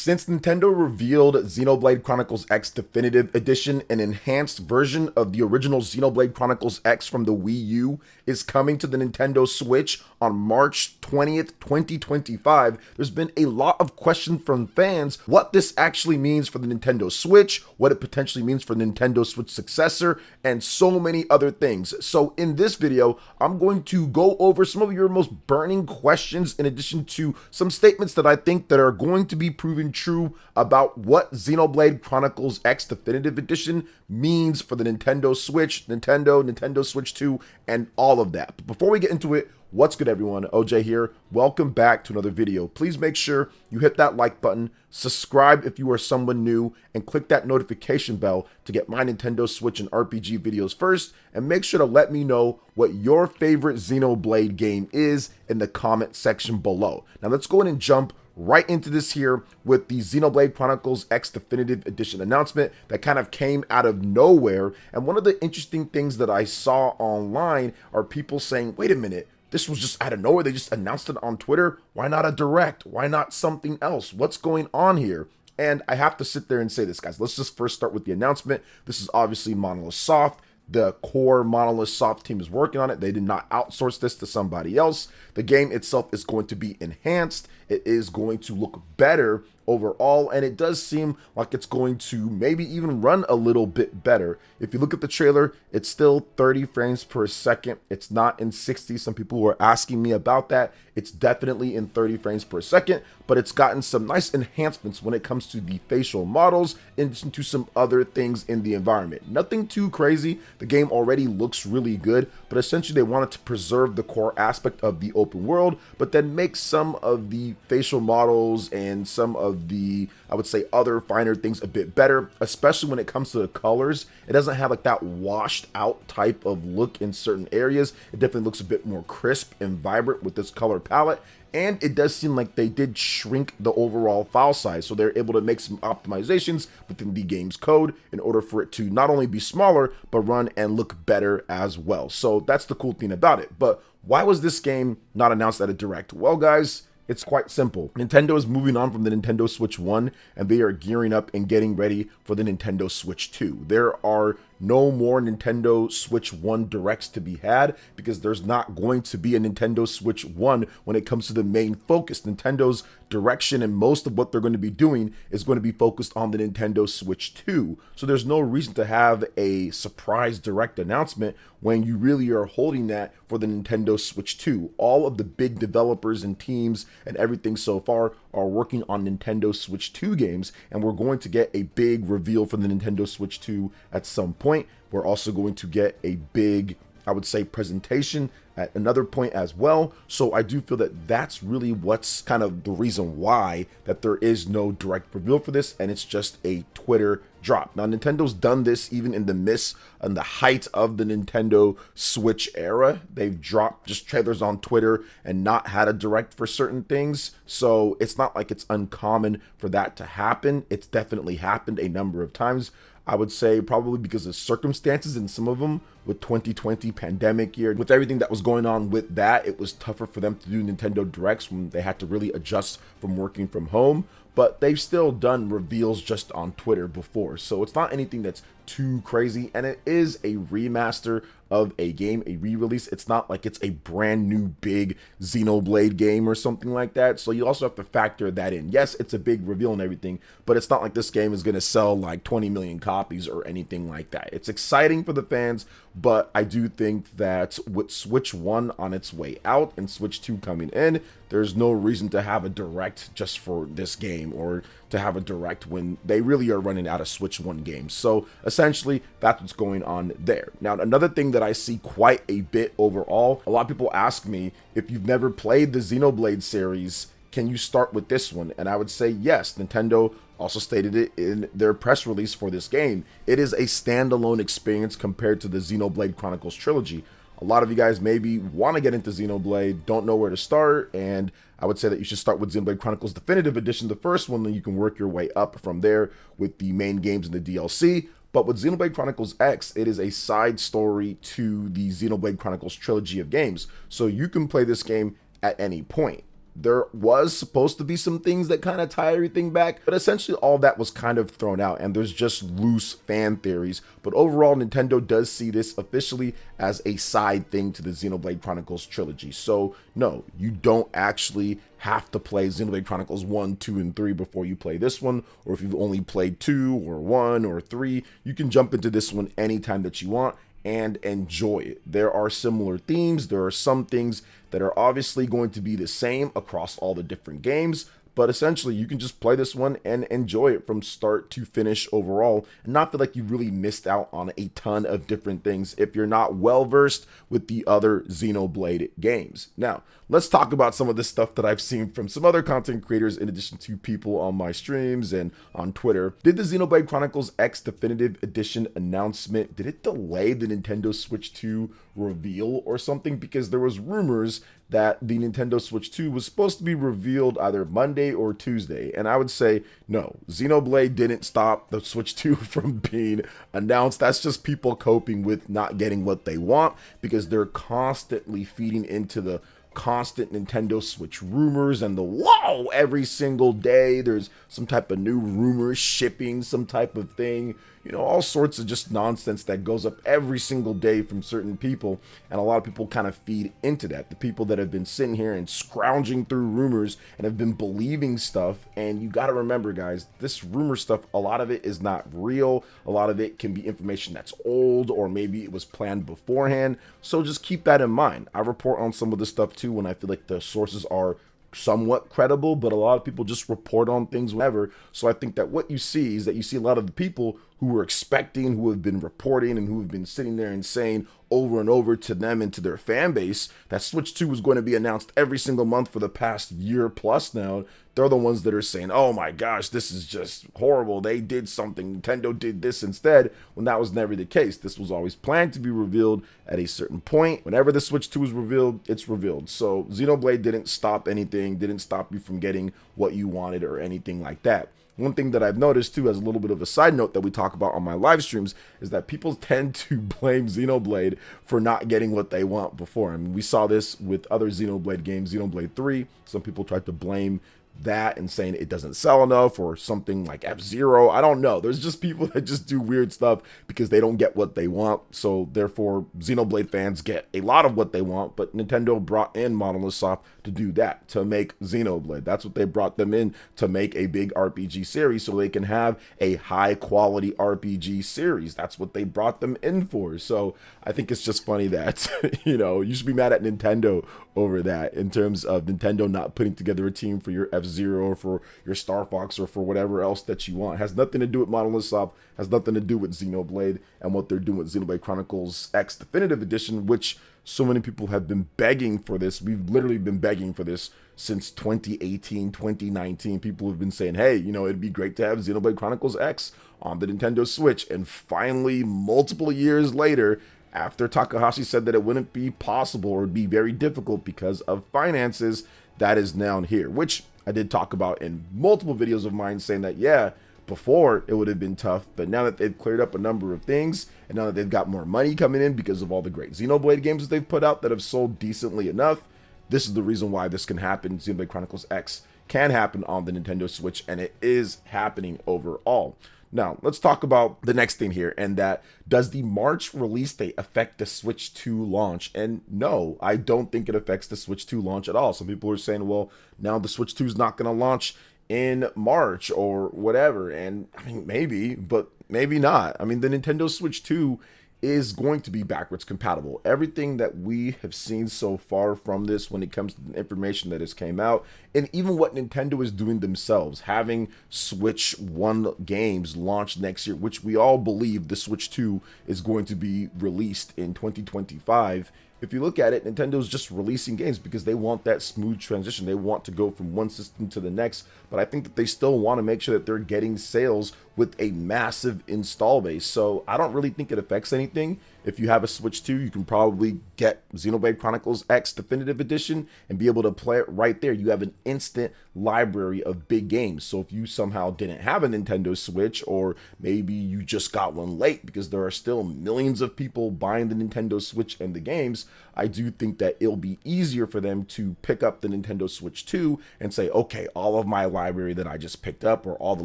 Since Nintendo revealed Xenoblade Chronicles X Definitive Edition, an enhanced version of the original Xenoblade Chronicles X from the Wii U is coming to the Nintendo Switch on March 20th, 2025, there's been a lot of questions from fans what this actually means for the Nintendo Switch, what it potentially means for the Nintendo Switch successor, and so many other things. So in this video, I'm going to go over some of your most burning questions in addition to some statements that I think that are going to be proven true about what Xenoblade Chronicles X Definitive Edition means for the Nintendo Switch, Nintendo Switch 2, and all of that. But before we get into it, what's good everyone? OJ here. Welcome back to another video. Please make sure you hit that like button, subscribe if you are someone new, and click that notification bell to get my Nintendo Switch and RPG videos first, and make sure to let me know what your favorite Xenoblade game is in the comment section below. Now let's go ahead and jump right into this here with the Xenoblade Chronicles X Definitive Edition announcement that kind of came out of nowhere. And one of the interesting things that I saw online are people saying, wait a minute, this was just out of nowhere. They just announced it on Twitter. Why not a direct? Why not something else? What's going on here? And I have to sit there and say this, guys. Let's just first start with the announcement. This is obviously Monolith Soft. The core Monolith Soft team is working on it. They did not outsource this to somebody else. The game itself is going to be enhanced. It is going to look better overall, and it does seem like it's going to maybe even run a little bit better. If you look at the trailer, it's still 30 frames per second. It's not in 60. Some people were asking me about that. It's definitely in 30 frames per second, but it's gotten some nice enhancements when it comes to the facial models and to some other things in the environment. Nothing too crazy. The game already looks really good, but essentially they wanted to preserve the core aspect of the open world, but then make some of the facial models and some of the, I would say, other finer things a bit better, especially when it comes to the colors. It doesn't have like that washed out type of look in certain areas. It definitely looks a bit more crisp and vibrant with this color palette. And it does seem like they did shrink the overall file size, so they're able to make some optimizations within the game's code in order for it to not only be smaller, but run and look better as well. So that's the cool thing about it. But why was this game not announced at a direct? Well, guys, it's quite simple. Nintendo is moving on from the Nintendo Switch 1, and they are gearing up and getting ready for the Nintendo Switch 2. There are no more Nintendo Switch 1 directs to be had because there's not going to be a Nintendo Switch 1 when it comes to the main focus. Nintendo's direction and most of what they're going to be doing is going to be focused on the Nintendo Switch 2. So there's no reason to have a surprise direct announcement when you really are holding that for the Nintendo Switch 2. All of the big developers and teams and everything so far are working on Nintendo Switch 2 games, and we're going to get a big reveal for the Nintendo Switch 2 at some point. We're also going to get a big, I would say, presentation at another point as well. So I do feel that that's really what's kind of the reason why that there is no direct reveal for this, and it's just a Twitter drop. Now, Nintendo's done this even in the midst and the height of the Nintendo Switch era. They've dropped just trailers on Twitter and not had a direct for certain things. So it's not like it's uncommon for that to happen. It's definitely happened a number of times. I would say probably because of circumstances, and some of them with 2020 pandemic year, with everything that was going on with that, it was tougher for them to do Nintendo Directs when they had to really adjust from working from home. But they've still done reveals just on Twitter before, so it's not anything that's too crazy, and it is a remaster of a game, a re-release. It's not like it's a brand new big Xenoblade game or something like that, so you also have to factor that in. Yes, it's a big reveal and everything, but it's not like this game is going to sell like 20 million copies or anything like that. It's exciting for the fans, but I do think that with Switch 1 on its way out and Switch 2 coming in, there's no reason to have a direct just for this game, or to have a direct when they really are running out of Switch 1 games. So essentially, that's what's going on there. Now, another thing that I see quite a bit overall, a lot of people ask me, if you've never played the Xenoblade series, can you start with this one? And I would say yes. Nintendo also stated it in their press release for this game. It is a standalone experience compared to the Xenoblade Chronicles trilogy. A lot of you guys maybe want to get into Xenoblade, don't know where to start, and I would say that you should start with Xenoblade Chronicles Definitive Edition, the first one, then you can work your way up from there with the main games and the DLC. But with Xenoblade Chronicles X, it is a side story to the Xenoblade Chronicles trilogy of games, so you can play this game at any point. There was supposed to be some things that kind of tie everything back, but essentially all that was kind of thrown out, and there's just loose fan theories. But overall, Nintendo does see this officially as a side thing to the Xenoblade Chronicles trilogy. So no, you don't actually have to play Xenoblade Chronicles 1, 2, and 3 before you play this one, or if you've only played 2 or 1 or 3, you can jump into this one anytime that you want and enjoy it. There are similar themes. There are some things that are obviously going to be the same across all the different games, but essentially you can just play this one and enjoy it from start to finish overall and not feel like you really missed out on a ton of different things if you're not well versed with the other Xenoblade games. Now, let's talk about some of the stuff that I've seen from some other content creators in addition to people on my streams and on Twitter. Did the Xenoblade Chronicles X Definitive Edition announcement, did it delay the Nintendo Switch 2 reveal or something? Because there was rumors that the Nintendo Switch 2 was supposed to be revealed either Monday or Tuesday. And I would say, no, Xenoblade didn't stop the Switch 2 from being announced. That's just people coping with not getting what they want because they're constantly feeding into the constant Nintendo Switch rumors and the whoa, every single day there's some type of new rumor shipping, some type of thing, you know, all sorts of just nonsense that goes up every single day from certain people, and a lot of people kind of feed into that. The people that have been sitting here and scrounging through rumors and have been believing stuff, and you got to remember, guys, this rumor stuff, a lot of it is not real. A lot of it can be information that's old, or maybe it was planned beforehand, so just keep that in mind. I report on some of this stuff too when I feel like the sources are somewhat credible, but a lot of people just report on things whenever. So I think that what you see is that you see a lot of the people who were expecting, who have been reporting, and who have been sitting there and saying over and over to them and to their fan base that Switch 2 was going to be announced every single month for the past year plus now. They're the ones that are saying, oh my gosh, this is just horrible. They did something. Nintendo did this instead, when that was never the case. This was always planned to be revealed at a certain point. Whenever the Switch 2 is revealed, it's revealed. So Xenoblade didn't stop anything, didn't stop you from getting what you wanted or anything like that. One thing that I've noticed too, as a little bit of a side note that we talk about on my live streams, is that people tend to blame Xenoblade for not getting what they want before. I mean, we saw this with other Xenoblade games, Xenoblade 3. Some people tried to blame that and saying it doesn't sell enough or something like F-Zero. I don't know. There's just people that just do weird stuff because they don't get what they want. So therefore, Xenoblade fans get a lot of what they want, but Nintendo brought in Monolith to do that, to make Xenoblade. That's what they brought them in, to make a big RPG series so they can have a high quality RPG series. That's what they brought them in for. So I think it's just funny that, you know, you should be mad at Nintendo over that in terms of Nintendo not putting together a team for your F-Zero or for your Star Fox or for whatever else that you want. It has nothing to do with Monolith Soft, has nothing to do with Xenoblade and what they're doing with Xenoblade Chronicles X Definitive Edition, which so many people have been begging for this. We've literally been begging for this since 2018, 2019. People have been saying, hey, you know, it'd be great to have Xenoblade Chronicles X on the Nintendo Switch. And finally, multiple years later, after Takahashi said that it wouldn't be possible or would be very difficult because of finances, that is now here, which I did talk about in multiple videos of mine, saying that, yeah, before it would have been tough, but now that they've cleared up a number of things, and now that they've got more money coming in because of all the great Xenoblade games that they've put out that have sold decently enough, this is the reason why this can happen. Xenoblade Chronicles X can happen on the Nintendo Switch, and it is happening overall. Now, let's talk about the next thing here, and that, does the March release date affect the Switch 2 launch? And no, I don't think it affects the Switch 2 launch at all. Some people are saying, well, now the Switch 2 is not going to launch in March or whatever, and I mean, maybe, but maybe not. I mean, the Nintendo Switch 2 is going to be backwards compatible. Everything that we have seen so far from this when it comes to the information that has came out, and even what Nintendo is doing themselves, having Switch 1 games launched next year, which we all believe the Switch 2 is going to be released in 2025. If you look at it, Nintendo's just releasing games because they want that smooth transition. They want to go from one system to the next, but I think that they still want to make sure that they're getting sales with a massive install base. So I don't really think it affects anything. If you have a Switch 2, you can probably get Xenoblade Chronicles X Definitive Edition and be able to play it right there. You have an instant library of big games. So if you somehow didn't have a Nintendo Switch, or maybe you just got one late, because there are still millions of people buying the Nintendo Switch and the games, I do think that it'll be easier for them to pick up the Nintendo Switch 2 and say, okay, all of my library that I just picked up, or all the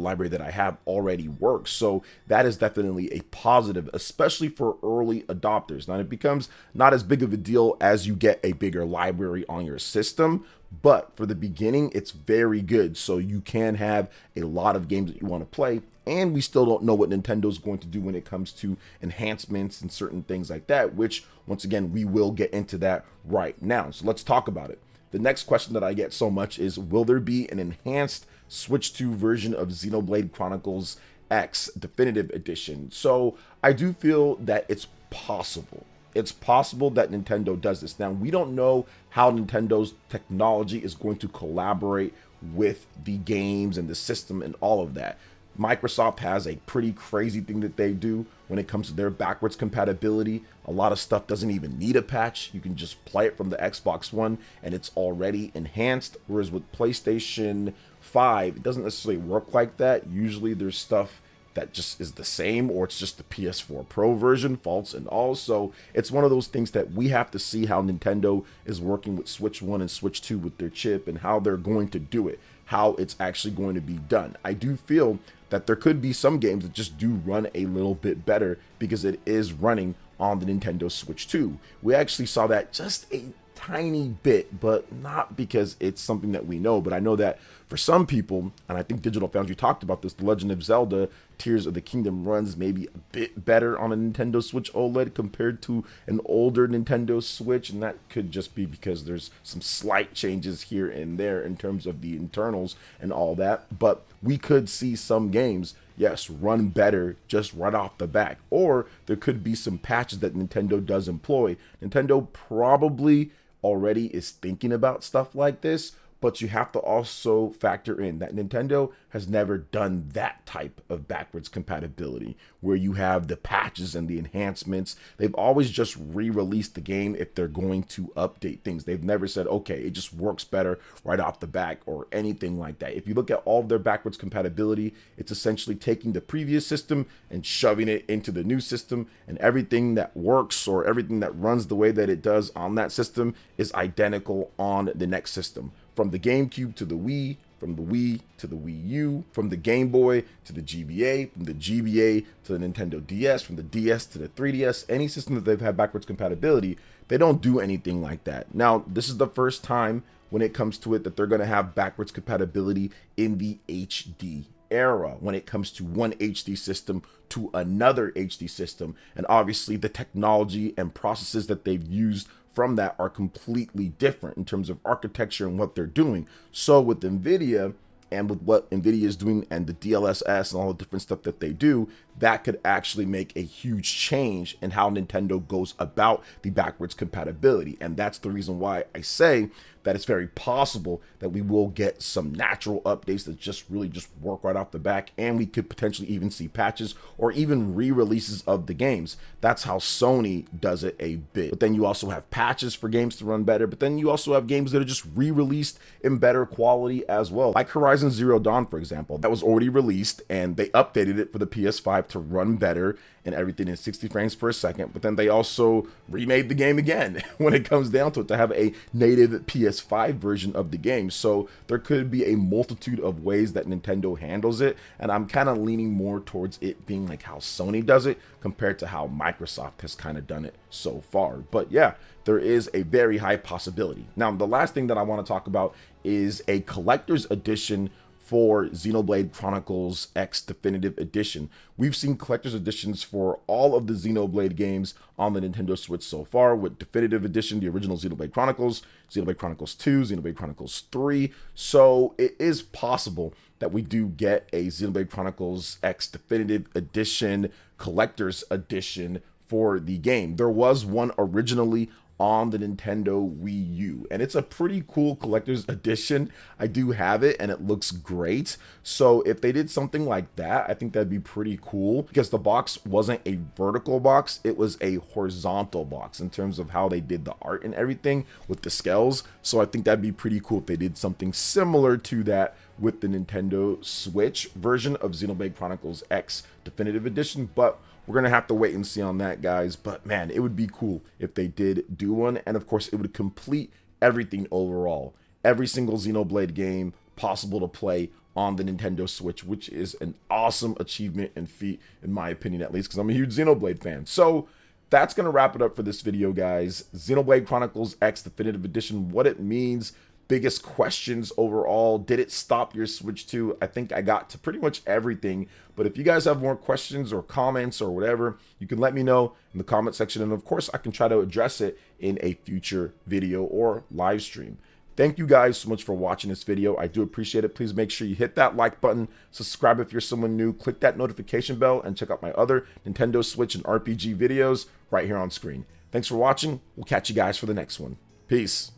library that I have, already works. So that is definitely a positive, especially for early adopters. Now, it becomes not as big of a deal as you get a bigger library on your system, but for the beginning, it's very good. So you can have a lot of games that you want to play. And we still don't know what Nintendo's going to do when it comes to enhancements and certain things like that, which, once again, we will get into that right now. So let's talk about it. The next question that I get so much is, will there be an enhanced Switch 2 version of Xenoblade Chronicles X Definitive Edition? So I do feel that it's possible. It's possible that Nintendo does this. Now, we don't know how Nintendo's technology is going to collaborate with the games and the system and all of that. Microsoft has a pretty crazy thing that they do when it comes to their backwards compatibility. A lot of stuff doesn't even need a patch. You can just play it from the Xbox One and it's already enhanced. Whereas with PlayStation 5, it doesn't necessarily work like that. Usually there's stuff that just is the same, or it's just the PS4 Pro version, faults and all. So it's one of those things that we have to see how Nintendo is working with Switch 1 and Switch 2 with their chip, and how they're going to do it, how it's actually going to be done. I do feel that there could be some games that just do run a little bit better because it is running on the Nintendo Switch 2. We actually saw that just a tiny bit, but not because it's something that we know. But I know that for some people, and I think Digital Foundry talked about this, The Legend of Zelda Tears of the Kingdom runs maybe a bit better on a Nintendo Switch OLED compared to an older Nintendo Switch, and that could just be because there's some slight changes here and there in terms of the internals and all that. But we could see some games, yes, run better just right off the bat, or there could be some patches that Nintendo does employ. Nintendo probably already is thinking about stuff like this, but you have to also factor in that Nintendo has never done that type of backwards compatibility where you have the patches and the enhancements. They've always just re-released the game if they're going to update things. They've never said, okay, it just works better right off the bat or anything like that. If you look at all of their backwards compatibility, it's essentially taking the previous system and shoving it into the new system, and everything that works or everything that runs the way that it does on that system is identical on the next system. From the GameCube to the Wii, from the Wii to the Wii U, from the Game Boy to the GBA, from the GBA to the Nintendo DS, from the DS to the 3DS, any system that they've had backwards compatibility, they don't do anything like that. Now, this is the first time when it comes to it that they're going to have backwards compatibility in the HD era, when it comes to one HD system to another HD system. And obviously the technology and processes that they've used from that are completely different in terms of architecture and what they're doing. So with NVIDIA and with what NVIDIA is doing and the DLSS and all the different stuff that they do, that could actually make a huge change in how Nintendo goes about the backwards compatibility. And that's the reason why I say that it's very possible that we will get some natural updates that just really just work right off the back, and we could potentially even see patches or even re-releases of the games. That's how Sony does it a bit. But then you also have patches for games to run better, but then you also have games that are just re-released in better quality as well. Like Horizon Zero Dawn, for example, that was already released and they updated it for the PS5 to run better and everything in 60 frames per second, but then they also remade the game again when it comes down to it to have a native PS5 version of the game. So there could be a multitude of ways that Nintendo handles it, and I'm kind of leaning more towards it being like how Sony does it compared to how Microsoft has kind of done it so far. But yeah, there is a very high possibility. Now, the last thing that I want to talk about is a collector's edition for Xenoblade Chronicles X Definitive Edition. We've seen collector's editions for all of the Xenoblade games on the Nintendo Switch so far, with Definitive Edition, the original Xenoblade Chronicles 2, Xenoblade Chronicles 3. So it is possible that we do get a Xenoblade Chronicles X Definitive Edition, collector's edition for the game. There was one originally on the Nintendo Wii U. And it's a pretty cool collector's edition. I do have it and it looks great. So if they did something like that, I think that'd be pretty cool, because the box wasn't a vertical box, it was a horizontal box in terms of how they did the art and everything with the scales. So I think that'd be pretty cool if they did something similar to that with the Nintendo Switch version of Xenoblade Chronicles X Definitive Edition. But we're going to have to wait and see on that, guys. But man, it would be cool if they did do one. And of course, it would complete everything overall. Every single Xenoblade game possible to play on the Nintendo Switch, which is an awesome achievement and feat, in my opinion, at least, because I'm a huge Xenoblade fan. So that's going to wrap it up for this video, guys. Xenoblade Chronicles X Definitive Edition, what it means, biggest questions overall. Did it stop your Switch 2? I think I got to pretty much everything. But if you guys have more questions or comments or whatever, you can let me know in the comment section. And of course, I can try to address it in a future video or live stream. Thank you guys so much for watching this video. I do appreciate it. Please make sure you hit that like button, subscribe if you're someone new, click that notification bell, and check out my other Nintendo Switch and RPG videos right here on screen. Thanks for watching. We'll catch you guys for the next one. Peace.